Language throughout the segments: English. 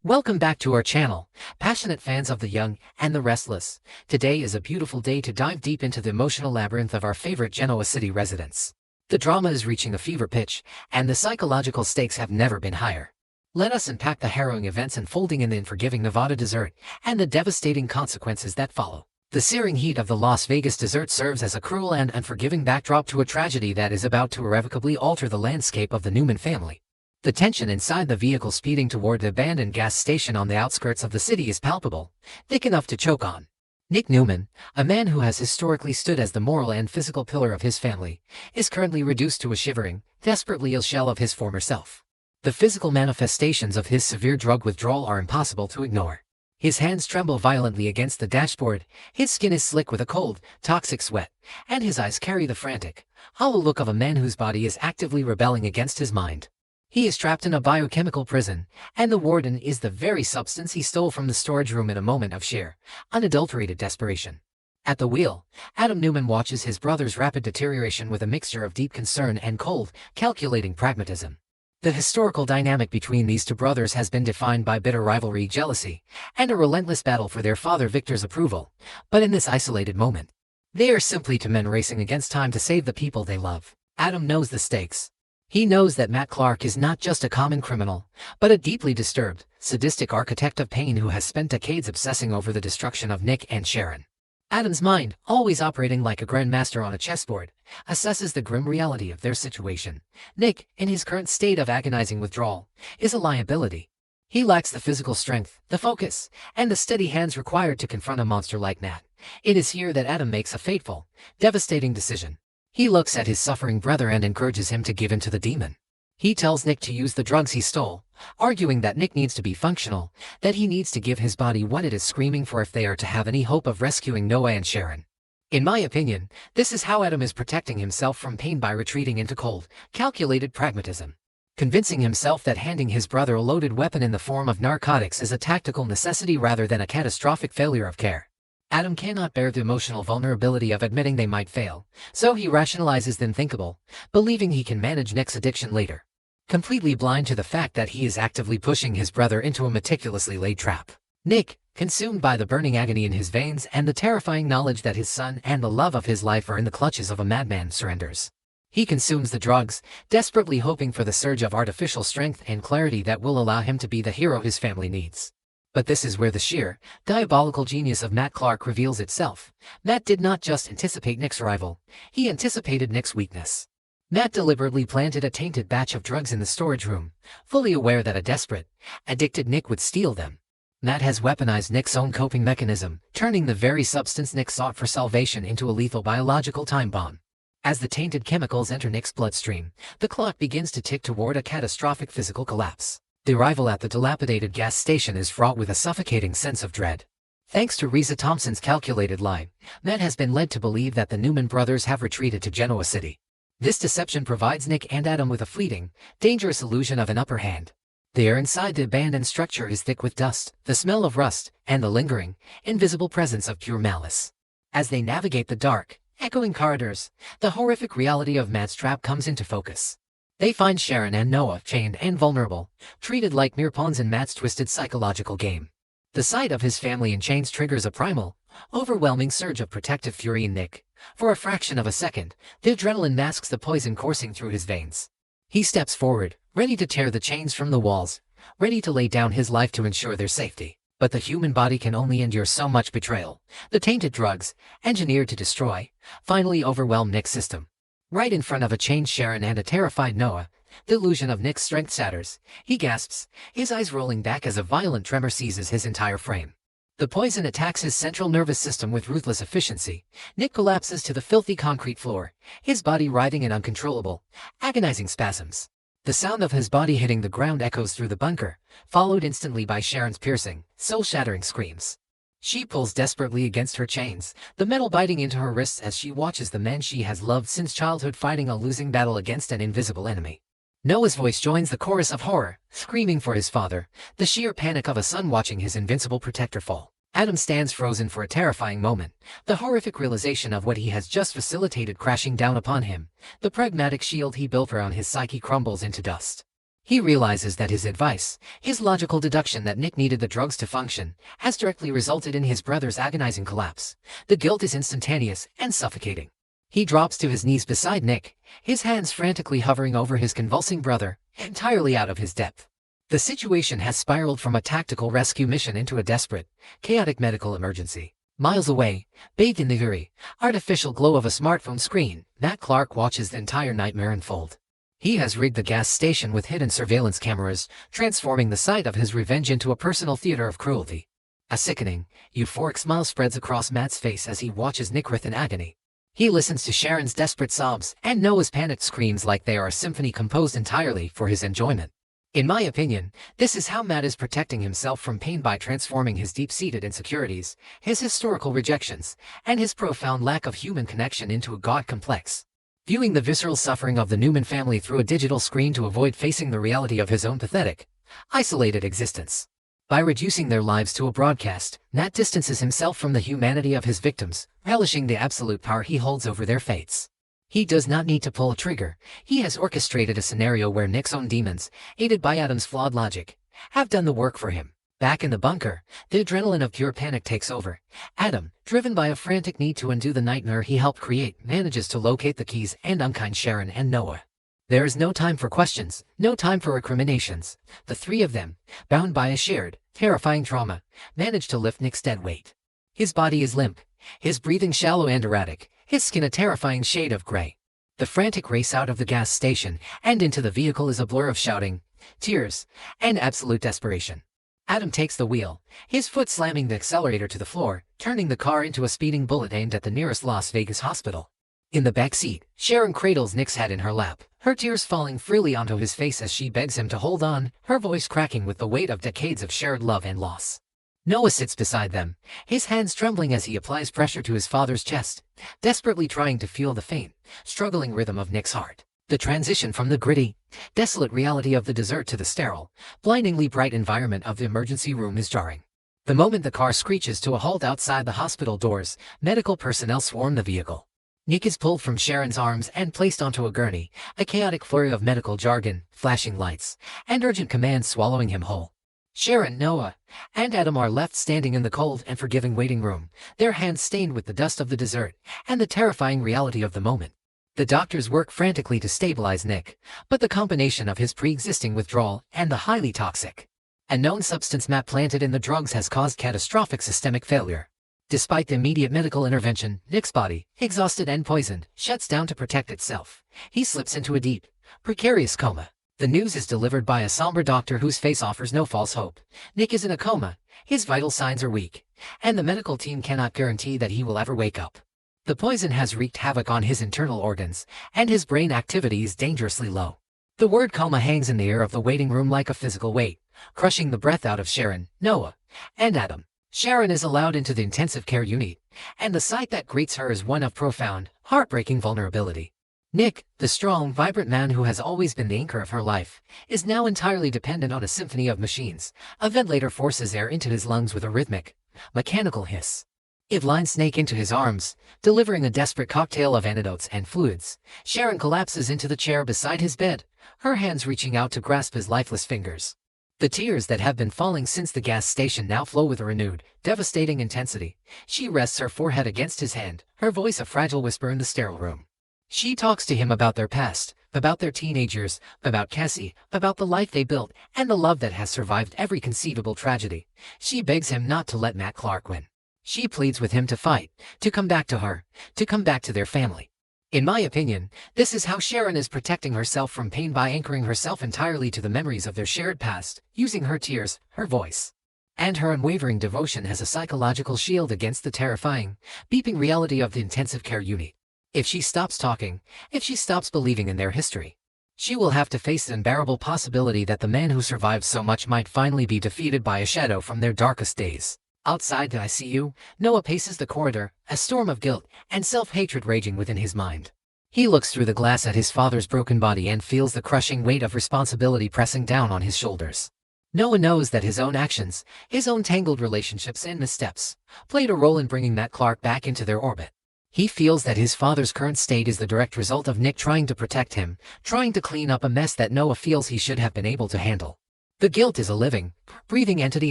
Welcome back to our channel, passionate fans of the young and the restless. Today is a beautiful day to dive deep into the emotional labyrinth of our favorite Genoa City residents. The drama is reaching a fever pitch, and the psychological stakes have never been higher. Let us unpack the harrowing events unfolding in the unforgiving Nevada desert, and the devastating consequences that follow. The searing heat of the Las Vegas desert serves as a cruel and unforgiving backdrop to a tragedy that is about to irrevocably alter the landscape of the Newman family. The tension inside the vehicle speeding toward the abandoned gas station on the outskirts of the city is palpable, thick enough to choke on. Nick Newman, a man who has historically stood as the moral and physical pillar of his family, is currently reduced to a shivering, desperately ill shell of his former self. The physical manifestations of his severe drug withdrawal are impossible to ignore. His hands tremble violently against the dashboard, his skin is slick with a cold, toxic sweat, and his eyes carry the frantic, hollow look of a man whose body is actively rebelling against his mind. He is trapped in a biochemical prison, and the warden is the very substance he stole from the storage room in a moment of sheer, unadulterated desperation. At the wheel, Adam Newman watches his brother's rapid deterioration with a mixture of deep concern and cold, calculating pragmatism. The historical dynamic between these two brothers has been defined by bitter rivalry, jealousy, and a relentless battle for their father Victor's approval, but in this isolated moment, they are simply two men racing against time to save the people they love. Adam knows the stakes. He knows that Matt Clark is not just a common criminal, but a deeply disturbed, sadistic architect of pain who has spent decades obsessing over the destruction of Nick and Sharon. Adam's mind, always operating like a grandmaster on a chessboard, assesses the grim reality of their situation. Nick, in his current state of agonizing withdrawal, is a liability. He lacks the physical strength, the focus, and the steady hands required to confront a monster like Nat. It is here that Adam makes a fateful, devastating decision. He looks at his suffering brother and encourages him to give in to the demon. He tells Nick to use the drugs he stole, arguing that Nick needs to be functional, that he needs to give his body what it is screaming for if they are to have any hope of rescuing Noah and Sharon. In my opinion, this is how Adam is protecting himself from pain by retreating into cold, calculated pragmatism. Convincing himself that handing his brother a loaded weapon in the form of narcotics is a tactical necessity rather than a catastrophic failure of care. Adam cannot bear the emotional vulnerability of admitting they might fail, so he rationalizes the unthinkable, believing he can manage Nick's addiction later. Completely blind to the fact that he is actively pushing his brother into a meticulously laid trap. Nick, consumed by the burning agony in his veins and the terrifying knowledge that his son and the love of his life are in the clutches of a madman, surrenders. He consumes the drugs, desperately hoping for the surge of artificial strength and clarity that will allow him to be the hero his family needs. But this is where the sheer, diabolical genius of Matt Clark reveals itself. Matt did not just anticipate Nick's arrival, he anticipated Nick's weakness. Matt deliberately planted a tainted batch of drugs in the storage room, fully aware that a desperate, addicted Nick would steal them. Matt has weaponized Nick's own coping mechanism, turning the very substance Nick sought for salvation into a lethal biological time bomb. As the tainted chemicals enter Nick's bloodstream, the clock begins to tick toward a catastrophic physical collapse. The arrival at the dilapidated gas station is fraught with a suffocating sense of dread. Thanks to Reza Thompson's calculated lie, Matt has been led to believe that the Newman brothers have retreated to Genoa City. This deception provides Nick and Adam with a fleeting, dangerous illusion of an upper hand. The air inside the abandoned structure is thick with dust, the smell of rust, and the lingering, invisible presence of pure malice. As they navigate the dark, echoing corridors, the horrific reality of Matt's trap comes into focus. They find Sharon and Noah chained and vulnerable, treated like mere pawns in Matt's twisted psychological game. The sight of his family in chains triggers a primal, overwhelming surge of protective fury in Nick. For a fraction of a second, the adrenaline masks the poison coursing through his veins. He steps forward, ready to tear the chains from the walls, ready to lay down his life to ensure their safety. But the human body can only endure so much betrayal. The tainted drugs, engineered to destroy, finally overwhelm Nick's system. Right in front of a chained Sharon and a terrified Noah, the illusion of Nick's strength shatters. He gasps, his eyes rolling back as a violent tremor seizes his entire frame. The poison attacks his central nervous system with ruthless efficiency. Nick collapses to the filthy concrete floor, his body writhing in uncontrollable, agonizing spasms. The sound of his body hitting the ground echoes through the bunker, followed instantly by Sharon's piercing, soul-shattering screams. She pulls desperately against her chains, the metal biting into her wrists as she watches the men she has loved since childhood fighting a losing battle against an invisible enemy. Noah's voice joins the chorus of horror, screaming for his father, the sheer panic of a son watching his invincible protector fall. Adam stands frozen for a terrifying moment, the horrific realization of what he has just facilitated crashing down upon him. The pragmatic shield he built around his psyche crumbles into dust. He realizes that his advice, his logical deduction that Nick needed the drugs to function, has directly resulted in his brother's agonizing collapse. The guilt is instantaneous and suffocating. He drops to his knees beside Nick, his hands frantically hovering over his convulsing brother, entirely out of his depth. The situation has spiraled from a tactical rescue mission into a desperate, chaotic medical emergency. Miles away, bathed in the eerie, artificial glow of a smartphone screen, Matt Clark watches the entire nightmare unfold. He has rigged the gas station with hidden surveillance cameras, transforming the site of his revenge into a personal theater of cruelty. A sickening, euphoric smile spreads across Matt's face as he watches Nick writhe in agony. He listens to Sharon's desperate sobs and Noah's panicked screams like they are a symphony composed entirely for his enjoyment. In my opinion, this is how Matt is protecting himself from pain by transforming his deep-seated insecurities, his historical rejections, and his profound lack of human connection into a god complex. Viewing the visceral suffering of the Newman family through a digital screen to avoid facing the reality of his own pathetic, isolated existence. By reducing their lives to a broadcast, Matt distances himself from the humanity of his victims, relishing the absolute power he holds over their fates. He does not need to pull a trigger. He has orchestrated a scenario where Nick's own demons, aided by Adam's flawed logic, have done the work for him. Back in the bunker, the adrenaline of pure panic takes over. Adam, driven by a frantic need to undo the nightmare he helped create, manages to locate the keys and unkind Sharon and Noah. There is no time for questions, no time for recriminations. The three of them, bound by a shared, terrifying trauma, manage to lift Nick's dead weight. His body is limp, his breathing shallow and erratic, his skin a terrifying shade of gray. The frantic race out of the gas station and into the vehicle is a blur of shouting, tears, and absolute desperation. Adam takes the wheel, his foot slamming the accelerator to the floor, turning the car into a speeding bullet aimed at the nearest Las Vegas hospital. In the back seat, Sharon cradles Nick's head in her lap, her tears falling freely onto his face as she begs him to hold on, her voice cracking with the weight of decades of shared love and loss. Noah sits beside them, his hands trembling as he applies pressure to his father's chest, desperately trying to feel the faint, struggling rhythm of Nick's heart. The transition from the gritty, desolate reality of the desert to the sterile, blindingly bright environment of the emergency room is jarring. The moment the car screeches to a halt outside the hospital doors, medical personnel swarm the vehicle. Nick is pulled from Sharon's arms and placed onto a gurney, a chaotic flurry of medical jargon, flashing lights, and urgent commands swallowing him whole. Sharon, Noah, and Adam are left standing in the cold and forgiving waiting room, their hands stained with the dust of the desert and the terrifying reality of the moment. The doctors work frantically to stabilize Nick, but the combination of his pre-existing withdrawal and the highly toxic, unknown substance Matt planted in the drugs has caused catastrophic systemic failure. Despite the immediate medical intervention, Nick's body, exhausted and poisoned, shuts down to protect itself. He slips into a deep, precarious coma. The news is delivered by a somber doctor whose face offers no false hope. Nick is in a coma, his vital signs are weak, and the medical team cannot guarantee that he will ever wake up. The poison has wreaked havoc on his internal organs, and his brain activity is dangerously low. The word coma hangs in the air of the waiting room like a physical weight, crushing the breath out of Sharon, Noah, and Adam. Sharon is allowed into the intensive care unit, and the sight that greets her is one of profound, heartbreaking vulnerability. Nick, the strong, vibrant man who has always been the anchor of her life, is now entirely dependent on a symphony of machines. A ventilator forces air into his lungs with a rhythmic, mechanical hiss. It lines Snake into his arms, delivering a desperate cocktail of antidotes and fluids. Sharon collapses into the chair beside his bed, her hands reaching out to grasp his lifeless fingers. The tears that have been falling since the gas station now flow with a renewed, devastating intensity. She rests her forehead against his hand, her voice a fragile whisper in the sterile room. She talks to him about their past, about their teenage years, about Cassie, about the life they built, and the love that has survived every conceivable tragedy. She begs him not to let Matt Clark win. She pleads with him to fight, to come back to her, to come back to their family. In my opinion, this is how Sharon is protecting herself from pain by anchoring herself entirely to the memories of their shared past, using her tears, her voice, and her unwavering devotion as a psychological shield against the terrifying, beeping reality of the intensive care unit. If she stops talking, if she stops believing in their history, she will have to face the unbearable possibility that the man who survived so much might finally be defeated by a shadow from their darkest days. Outside the ICU, Noah paces the corridor, a storm of guilt and self-hatred raging within his mind. He looks through the glass at his father's broken body and feels the crushing weight of responsibility pressing down on his shoulders. No one knows that his own actions, his own tangled relationships and missteps, played a role in bringing Matt Clark back into their orbit. He feels that his father's current state is the direct result of Nick trying to protect him, trying to clean up a mess that Noah feels he should have been able to handle. The guilt is a living, breathing entity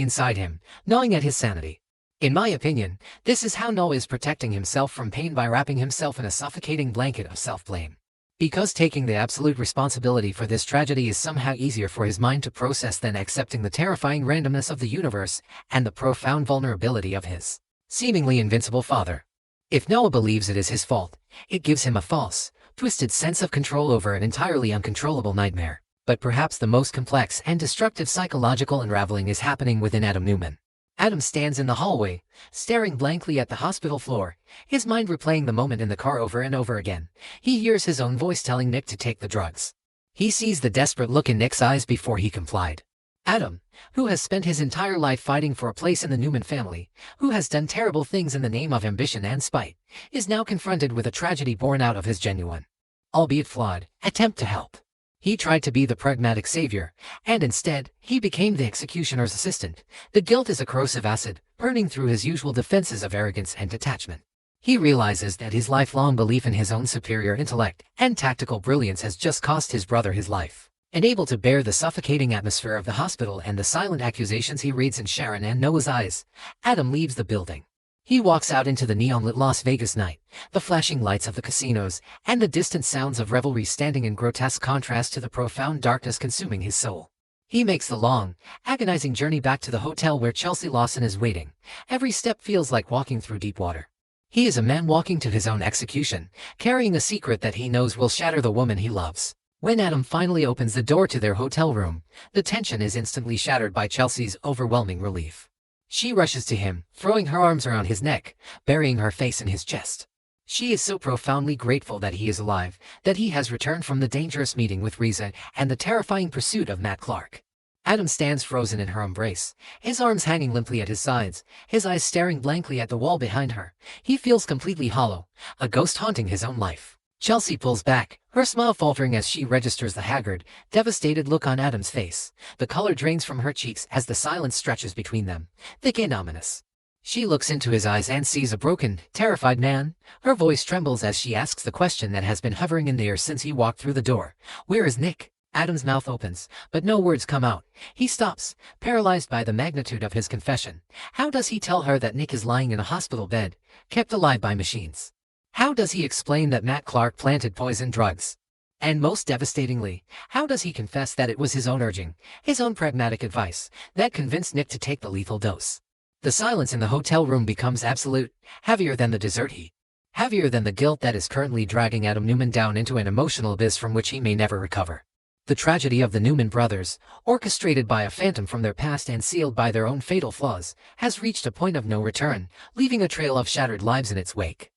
inside him, gnawing at his sanity. In my opinion, this is how Noah is protecting himself from pain by wrapping himself in a suffocating blanket of self-blame. Because taking the absolute responsibility for this tragedy is somehow easier for his mind to process than accepting the terrifying randomness of the universe and the profound vulnerability of his seemingly invincible father. If Noah believes it is his fault, it gives him a false, twisted sense of control over an entirely uncontrollable nightmare. But perhaps the most complex and destructive psychological unraveling is happening within Adam Newman. Adam stands in the hallway, staring blankly at the hospital floor, his mind replaying the moment in the car over and over again. He hears his own voice telling Nick to take the drugs. He sees the desperate look in Nick's eyes before he complied. Adam, who has spent his entire life fighting for a place in the Newman family, who has done terrible things in the name of ambition and spite, is now confronted with a tragedy born out of his genuine, albeit flawed, attempt to help. He tried to be the pragmatic savior, and instead, he became the executioner's assistant. The guilt is a corrosive acid, burning through his usual defenses of arrogance and detachment. He realizes that his lifelong belief in his own superior intellect and tactical brilliance has just cost his brother his life. Unable to bear the suffocating atmosphere of the hospital and the silent accusations he reads in Sharon and Noah's eyes, Adam leaves the building. He walks out into the neon-lit Las Vegas night, the flashing lights of the casinos, and the distant sounds of revelry standing in grotesque contrast to the profound darkness consuming his soul. He makes the long, agonizing journey back to the hotel where Chelsea Lawson is waiting. Every step feels like walking through deep water. He is a man walking to his own execution, carrying a secret that he knows will shatter the woman he loves. When Adam finally opens the door to their hotel room, the tension is instantly shattered by Chelsea's overwhelming relief. She rushes to him, throwing her arms around his neck, burying her face in his chest. She is so profoundly grateful that he is alive, that he has returned from the dangerous meeting with Riza and the terrifying pursuit of Matt Clark. Adam stands frozen in her embrace, his arms hanging limply at his sides, his eyes staring blankly at the wall behind her. He feels completely hollow, a ghost haunting his own life. Chelsea pulls back, her smile faltering as she registers the haggard, devastated look on Adam's face. The color drains from her cheeks as the silence stretches between them, thick and ominous. She looks into his eyes and sees a broken, terrified man. Her voice trembles as she asks the question that has been hovering in the air since he walked through the door. Where is Nick? Adam's mouth opens, but no words come out. He stops, paralyzed by the magnitude of his confession. How does he tell her that Nick is lying in a hospital bed, kept alive by machines? How does he explain that Matt Clark planted poison drugs? And most devastatingly, how does he confess that it was his own urging, his own pragmatic advice, that convinced Nick to take the lethal dose? The silence in the hotel room becomes absolute, heavier than the desert heat, heavier than the guilt that is currently dragging Adam Newman down into an emotional abyss from which he may never recover. The tragedy of the Newman brothers, orchestrated by a phantom from their past and sealed by their own fatal flaws, has reached a point of no return, leaving a trail of shattered lives in its wake.